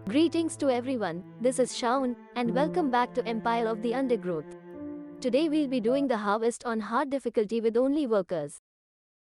Greetings to everyone, this is Shaun, and welcome back to Empire of the Undergrowth. Today we'll be doing the harvest on hard difficulty with only workers.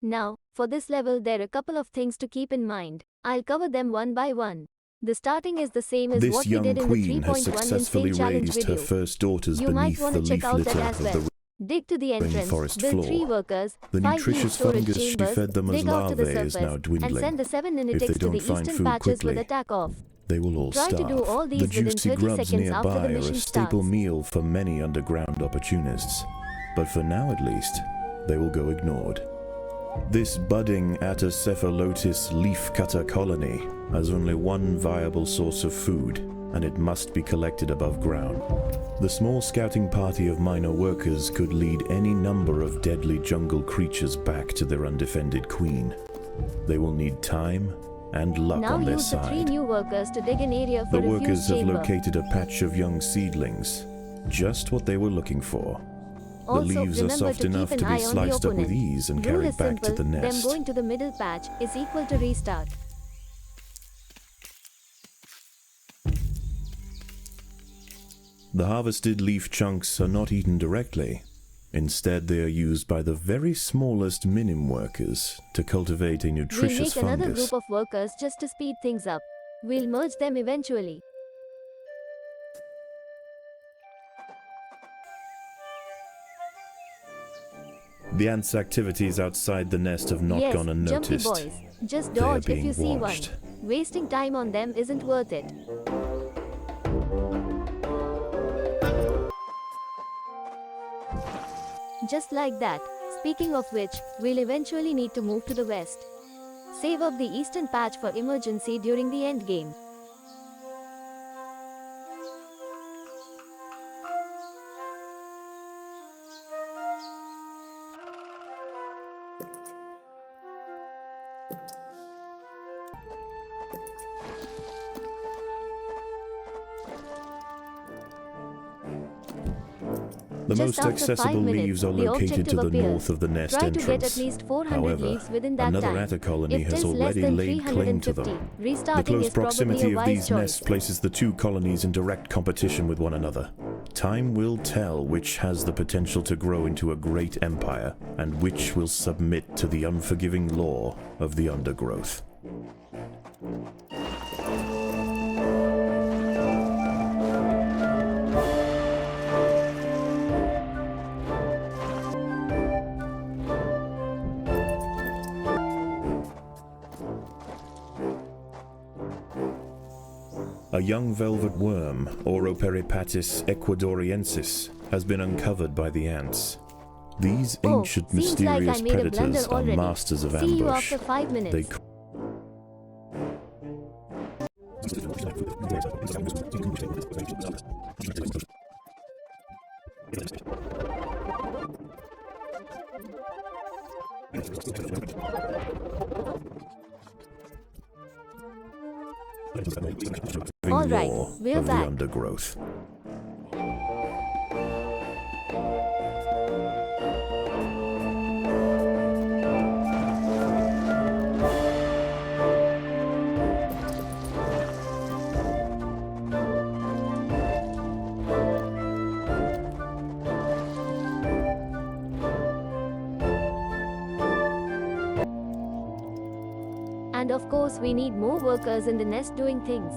Now, for this level there are a couple of things to keep in mind. I'll cover them one by one. The starting is the same as This what we young did in the queen 3.1 has successfully Insane Challenge raised her video. first daughters You might beneath want the to check leaf out that litter as of well. the Dig to the entrance, rainforest build floor. 3 workers, The 5 nutritious heat storage fungus she chambers, fed them as dig out to the larvae is surface, now and dwindling. send the 7 If they ninetics to don't the find eastern food patches with quickly, attack off. they will all Try to starve. do all The these within juicy 30 grubs seconds after nearby the are a mission staple starts. meal for many underground opportunists. But for now at least, they will go ignored. This budding Atacephalotis leaf-cutter colony has only one viable source of food, and it must be collected above ground. The small scouting party of minor workers could lead any number of deadly jungle creatures back to their undefended queen. They will need time and luck Now on their use the 3 side. new workers to dig an area for The a workers fuse have chamber. located a patch of young seedlings, just what they were looking for. The Also, leaves are remember soft to enough keep to an be eye on the sliced up with opponent. ease and Rule carried is back to simple, the them nest. going to the middle patch is equal to restart. The harvested leaf chunks are not eaten directly. Instead, they are used by the very smallest minim workers to cultivate a We'll nutritious make another fungus. group of workers just to speed things up. We'll merge them eventually. The ants' activities outside the nest have not Yes, gone jumpy unnoticed. boys. Just They are dodge if you being see watched. one. Wasting time on them isn't worth it. Just like that. Speaking of which, we'll eventually need to move to the west. Save up the eastern patch for emergency during the end game. The Just most after accessible 5 minutes, leaves are the located to objective the appears. north of the nest Try to entrance. get at least 400 However, leaves within that another time. atta colony If has there's less already than laid claim to them. 350, The restarting close is probably proximity a of wise these choice. nests places the two colonies in direct competition with one another. Time will tell which has the potential to grow into a great empire, and which will submit to the unforgiving law of the undergrowth. A young velvet worm, Oroperipatis ecuadoriensis, has been uncovered by the ants. These Oh, ancient seems like I mysterious made a predators blunder are already. masters of See you ambush. after 5 minutes. They All right, law we're of the back. undergrowth. And of course we need more workers in the nest doing things.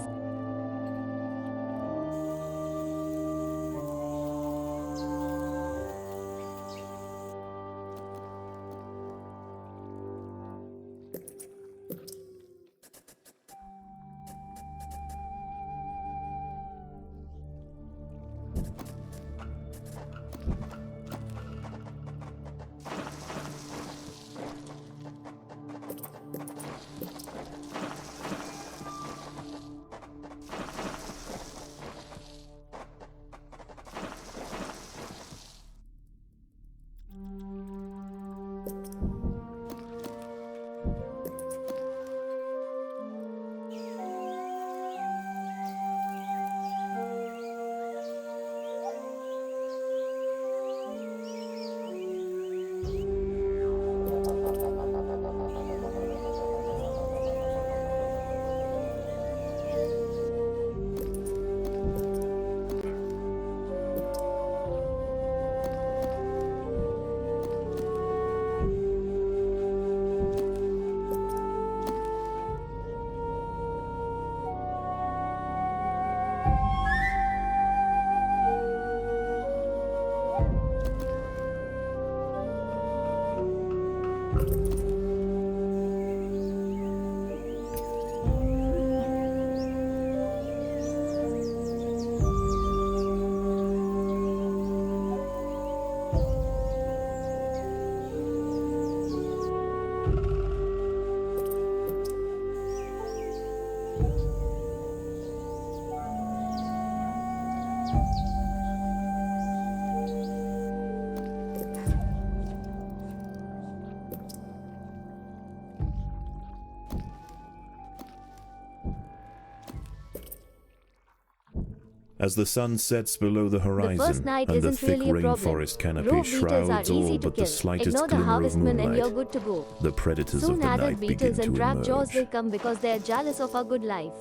As the sun sets below the The first horizon night and the isn't thick really a problem. rainforest canopy Rogue beetles are shrouds easy all to but the kill. slightest Ignore the glimmer of harvestman and you're moonlight, good to go. the predators Soon of the adult night begin beetles and to trap jaws will emerge. come because they're jealous of our good life.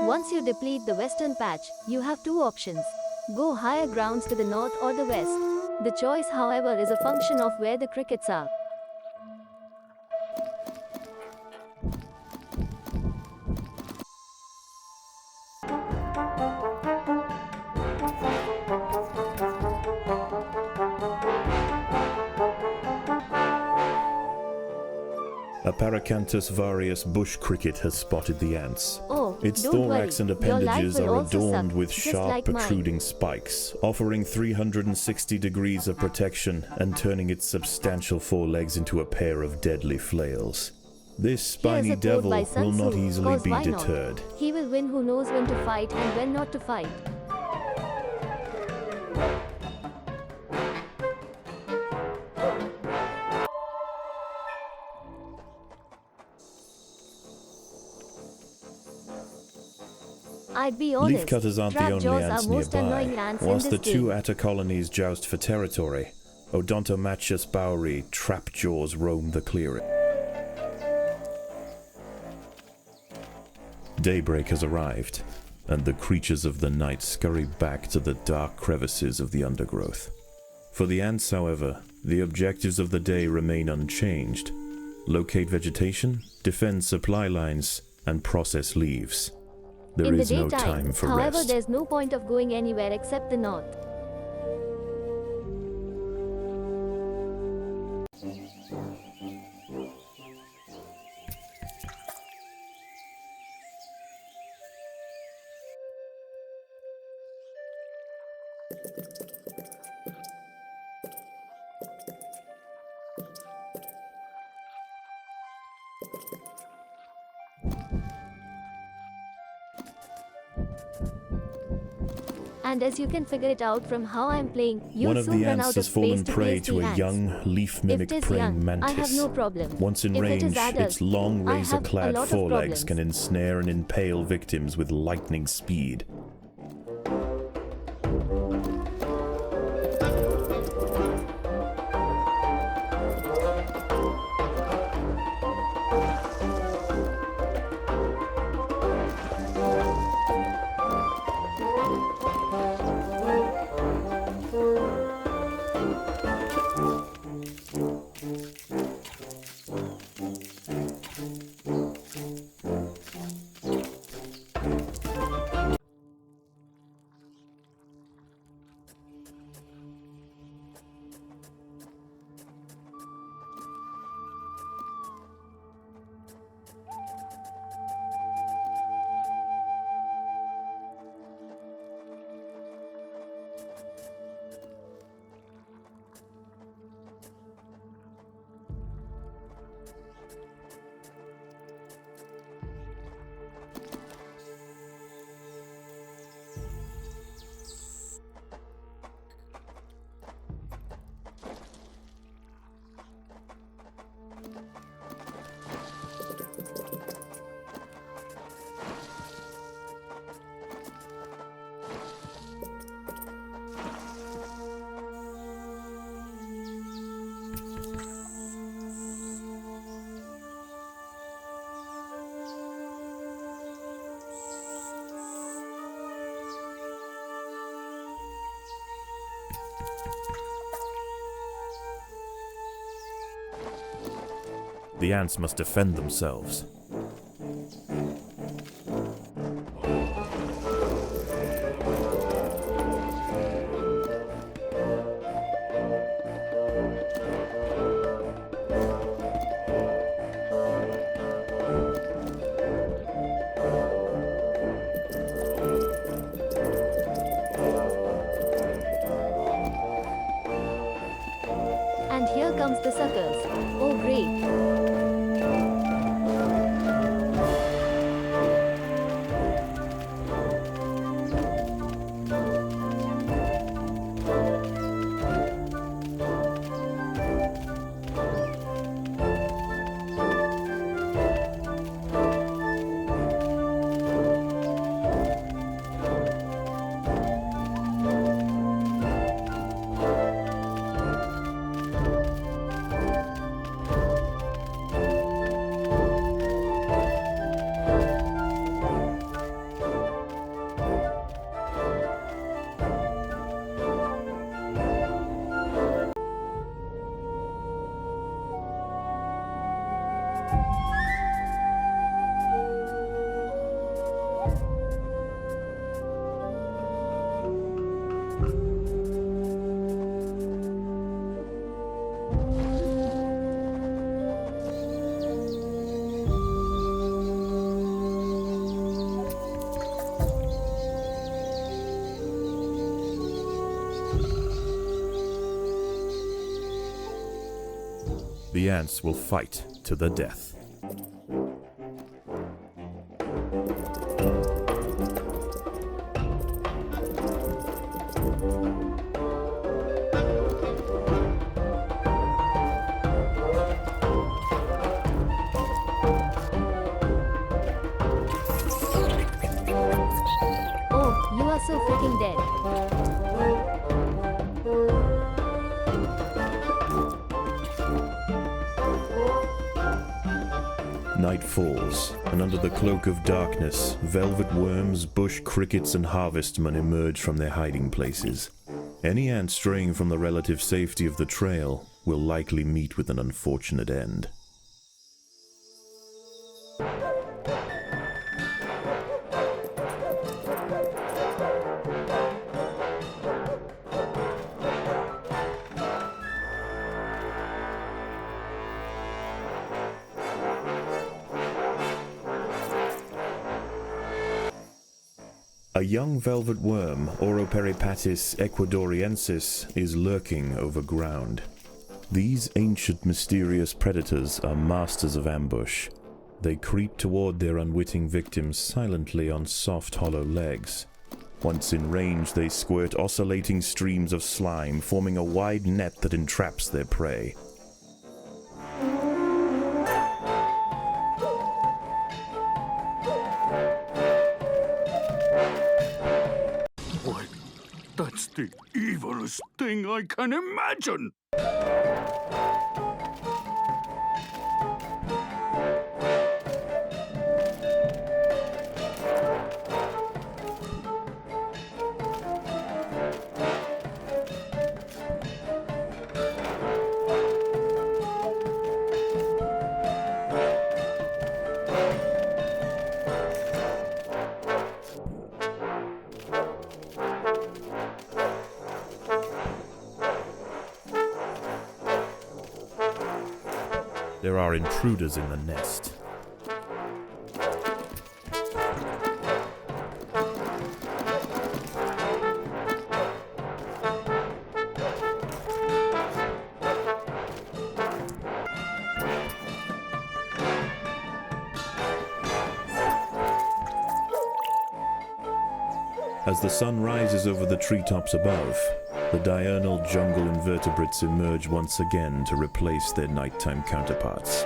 Once you deplete the western patch, you have two options. Go higher grounds to the north or the west. The choice, however, is a function of where the crickets are. A Paracanthus varius bush cricket has spotted the ants. Oh, Its don't thorax worry. and Your life appendages will are also adorned suck, with just sharp like mine. protruding spikes, offering 360 degrees of protection and turning its substantial forelegs into a pair of deadly flails. This spiny Here's a quote devil by will Sun not Tzu, easily 'cause be why not? deterred. He will win who knows when to fight and when not to fight. I'd be honest, Leafcutters aren't the trap only jaws ants are most nearby. annoying ants in Whilst this the two game. atta colonies joust for territory, Odontomachus bowery trap jaws roam the clearing. Daybreak has arrived, and the creatures of the night scurry back to the dark crevices of the undergrowth. For the ants, however, the objectives of the day remain unchanged. Locate vegetation, defend supply lines, and process leaves. There In the is no daytime, time for however, rest. there's no point of going anywhere except the north. And as you can figure it out from how I'm playing, you'll One of soon the run ants out has of fallen space to prey place to the a ants. young leaf If mimic it is praying young, mantis. I have no problem. Once in If it range, is adult, its long I have a razor-clad lot of forelegs problems. can ensnare and impale victims with lightning speed. The ants must defend themselves. the ants will fight to the death. Oh, you are so freaking dead. Night falls, and under the cloak of darkness, velvet worms, bush crickets, and harvestmen emerge from their hiding places. Any ant straying from the relative safety of the trail will likely meet with an unfortunate end. A young velvet worm, Oroperipatis ecuadoriensis, is lurking overground. These ancient mysterious predators are masters of ambush. They creep toward their unwitting victims silently on soft, hollow legs. Once in range, they squirt oscillating streams of slime, forming a wide net that entraps their prey. Why, that's the evilest thing I can imagine! There are intruders in the nest. As the sun rises over the treetops above, the diurnal jungle invertebrates emerge once again to replace their nighttime counterparts.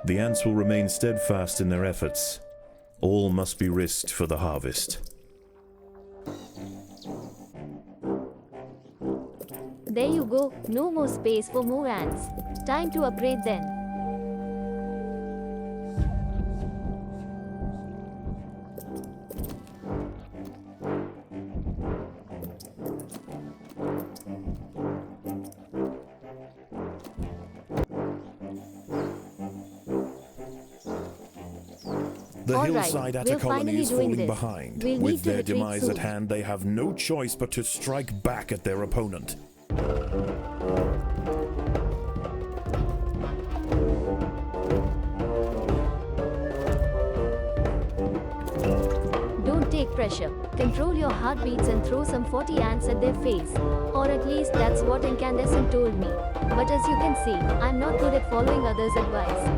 The ants will remain steadfast in their efforts. All must be risked for the harvest. There you go, no more space for more ants. Time to upgrade then. The All hillside right, Atta we're colony finally is doing falling this. behind. We'll need With to their retreat demise soon. at hand, they have no choice but to strike back at their opponent. Don't take pressure. Control your heartbeats and throw some 40 ants at their face. Or at least that's what Incandescent told me. But as you can see, I'm not good at following others' advice.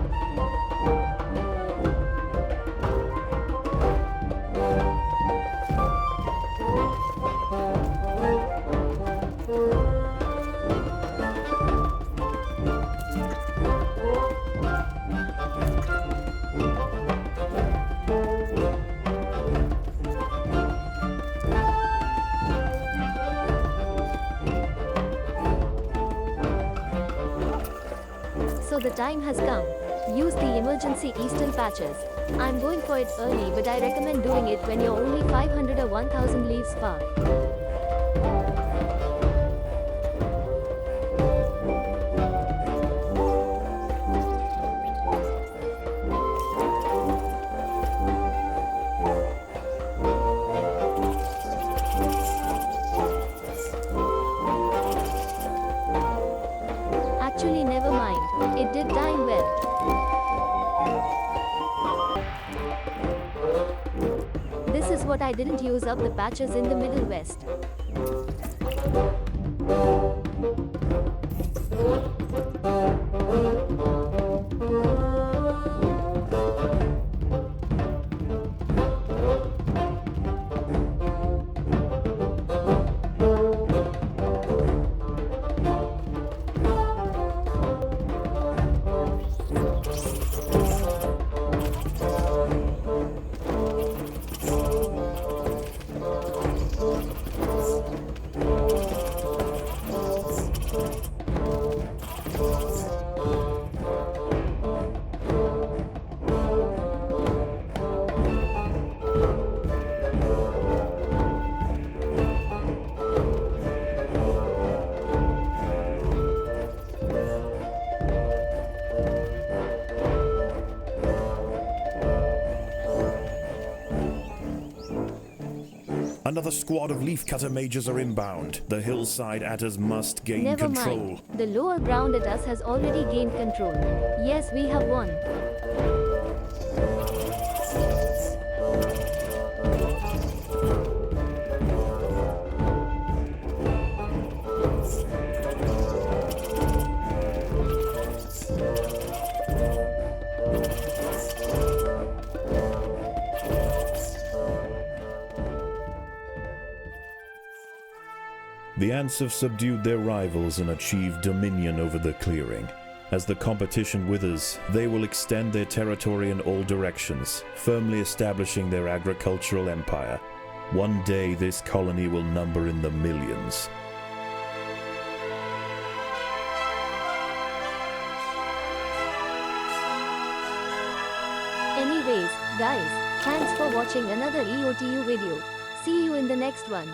So the time has come. Use the emergency eastern patches. I'm going for it early, but I recommend doing it when you're only 500 or 1000 leaves far. Actually, never mind. It did time well. This is what I didn't use up the patches in the Middle West. Another squad of leafcutter mages are inbound. The hillside atters must gain Never control. mind. The lower ground at us has already gained control. Yes, we have won. The ants have subdued their rivals and achieved dominion over the clearing. As the competition withers, they will extend their territory in all directions, firmly establishing their agricultural empire. One day this colony will number in the millions. Anyways, guys, thanks for watching another EOTU video. See you in the next one.